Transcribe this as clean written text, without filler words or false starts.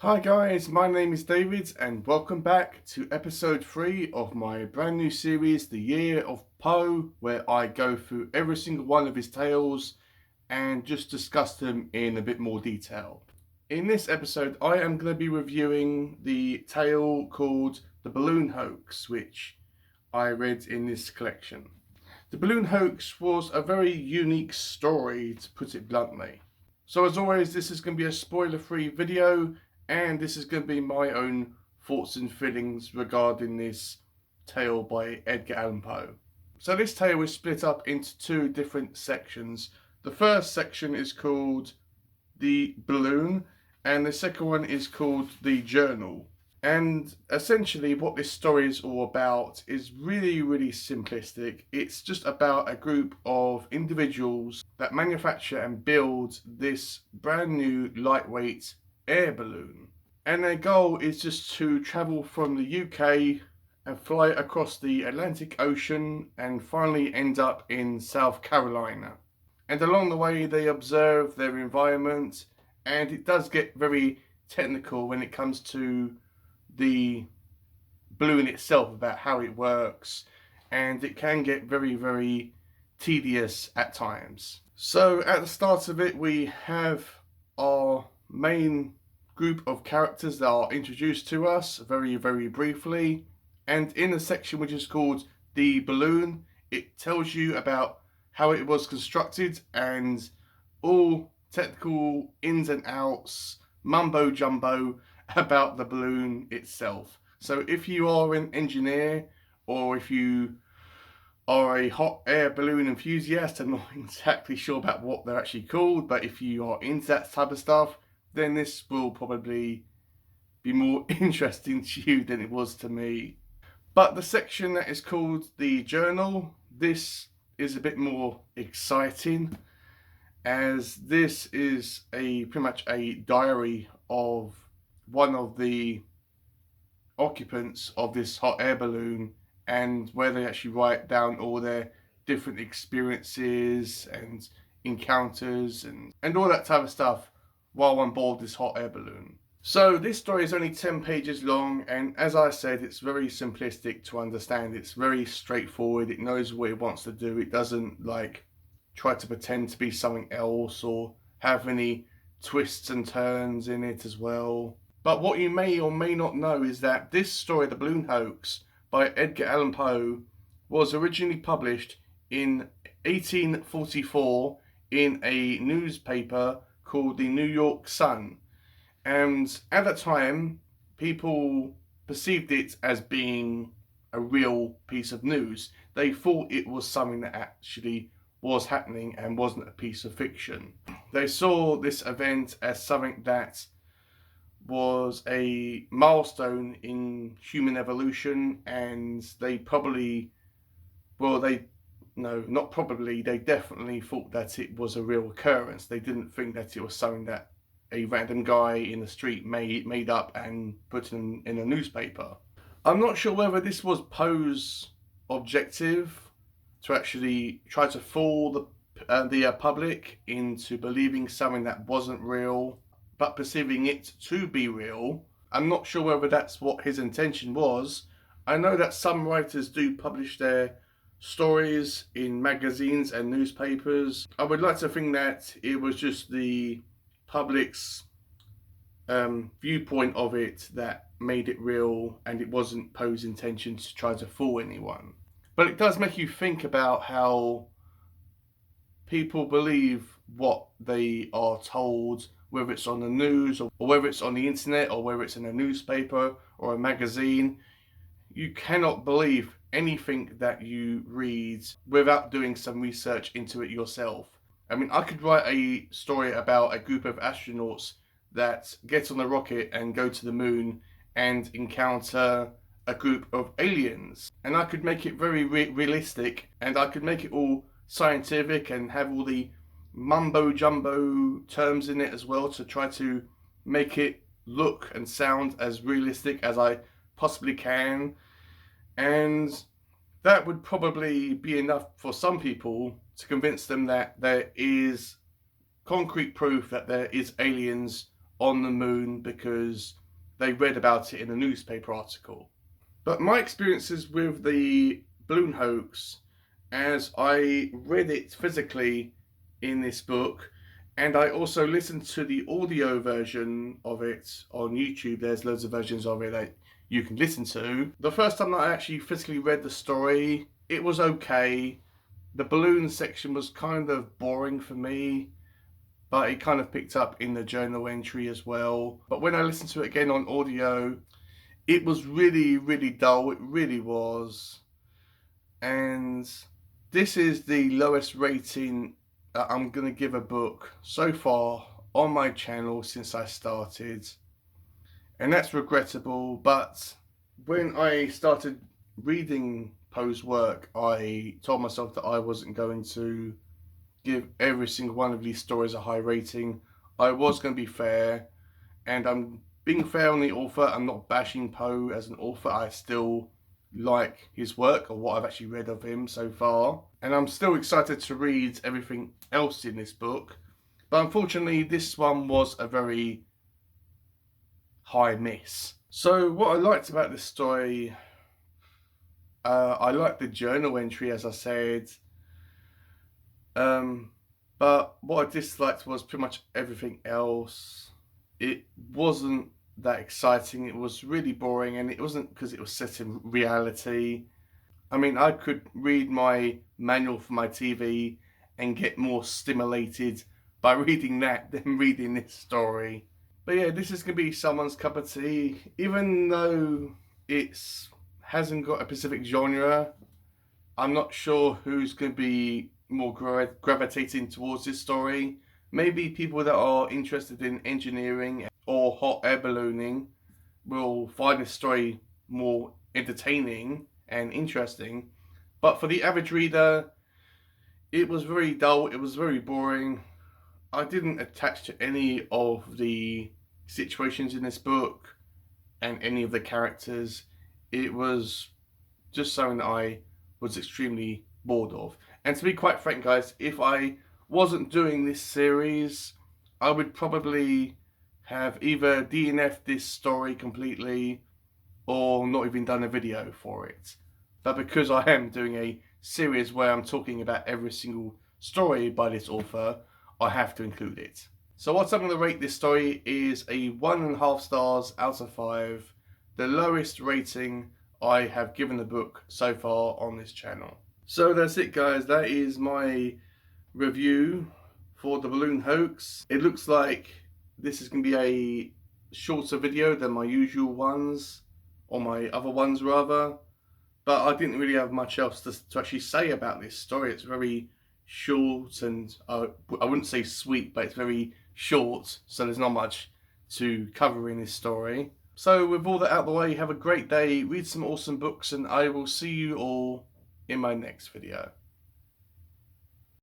Hi guys, my name is David and welcome back to episode 3 of my brand new series, The Year of Poe, where I go through every single one of his tales and just discuss them in a bit more detail. In this episode, I am going to be reviewing the tale called The Balloon Hoax, which I read in this collection. The Balloon Hoax was a very unique story, to put it bluntly. So as always, this is going to be a spoiler-free video, and this is going to be my own thoughts and feelings regarding this tale by Edgar Allan Poe. So this tale is split up into two different sections. The first section is called The Balloon, and the second one is called The Journal. And essentially what this story is all about is really simplistic. It's just about a group of individuals that manufacture and build this brand new lightweight air balloon. And their goal is just to travel from the UK and fly across the Atlantic Ocean and finally end up in South Carolina. And along the way they observe their environment, and it does get very technical when it comes to the balloon itself, about how it works, and it can get very tedious at times. So at the start of it, we have our main group of characters that are introduced to us very briefly, and in a section which is called The Balloon, it tells you about how it was constructed and all technical ins and outs, mumbo jumbo about the balloon itself. So if you are an engineer, or if you are a hot air balloon enthusiast, I'm not exactly sure about what they're actually called, but if you are into that type of stuff, then this will probably be more interesting to you than it was to me. But the section that is called The Journal, this is a bit more exciting, as this is pretty much a diary of one of the occupants of this hot air balloon, and where they actually write down all their different experiences and encounters and all that type of stuff while on board this hot air balloon. So this story is only 10 pages long, and as I said, it's very simplistic to understand. It's very straightforward. It knows what it wants to do. It doesn't like try to pretend to be something else or have any twists and turns in it as well. But what you may or may not know is that this story, The Balloon Hoax, by Edgar Allan Poe, was originally published in 1844 in a newspaper called the New York Sun. And at the time, people perceived it as being a real piece of news. They thought it was something that actually was happening and wasn't a piece of fiction. They saw this event as something that was a milestone in human evolution, and they probably, well, they, no, not probably, they definitely thought that it was a real occurrence. They didn't think that it was something that a random guy in the street made up and put in a newspaper. I'm not sure whether this was Poe's objective, to actually try to fool the public into believing something that wasn't real, but perceiving it to be real. I'm not sure whether that's what his intention was. I know that some writers do publish their stories in magazines and newspapers. I would like to think that it was just the public's viewpoint of it that made it real, and it wasn't Poe's intention to try to fool anyone. But it does make you think about how people believe what they are told, whether it's on the news or whether it's on the internet or whether it's in a newspaper or a magazine. You cannot believe anything that you read without doing some research into it yourself. I mean, I could write a story about a group of astronauts that get on a rocket and go to the moon and encounter a group of aliens, and I could make it very realistic, and I could make it all scientific and have all the mumbo jumbo terms in it as well, to try to make it look and sound as realistic as I possibly can. And that would probably be enough for some people to convince them that there is concrete proof that there is aliens on the moon because they read about it in a newspaper article. But my experiences with the Balloon Hoax, as I read it physically in this book, and I also listened to the audio version of it on YouTube. There's loads of versions of it that you can listen to. The first time that I actually physically read the story, it was okay. The balloon section was kind of boring for me, but it kind of picked up in the journal entry as well. But when I listened to it again on audio, it was really, really dull. It really was. And this is the lowest rating that I'm going to give a book so far on my channel since I started. And that's regrettable, but when I started reading Poe's work, I told myself that I wasn't going to give every single one of these stories a high rating. I was going to be fair, and I'm being fair on the author. I'm not bashing Poe as an author. I still like his work or what I've actually read of him so far, and I'm still excited to read everything else in this book. But unfortunately, this one was a very high miss. So what I liked about this story, I liked the journal entry, as I said. But what I disliked was pretty much everything else. It wasn't that exciting. It was really boring, and it wasn't because it was set in reality. I mean, I could read my manual for my TV and get more stimulated by reading that than reading this story. But yeah, this is going to be someone's cup of tea. Even though it hasn't got a specific genre, I'm not sure who's going to be more gravitating towards this story. Maybe people that are interested in engineering or hot air ballooning will find this story more entertaining and interesting. But for the average reader, it was very dull, it was very boring. I didn't attach to any of the situations in this book and any of the characters. It was just something that I was extremely bored of. And to be quite frank, guys, if I wasn't doing this series, I would probably have either DNF'd this story completely or not even done a video for it. But because I am doing a series where I'm talking about every single story by this author, I have to include it. So what I'm going to rate this story is a 1.5 stars out of 5, the lowest rating I have given the book so far on this channel. So that's it, guys. That is my review for the Balloon Hoax. It looks like this is going to be a shorter video than my usual ones, or my other ones rather, but I didn't really have much else to actually say about this story. It's very short and I wouldn't say sweet, but it's very short, so there's not much to cover in this story. So with all that out of the way, have a great day, read some awesome books, and I will see you all in my next video.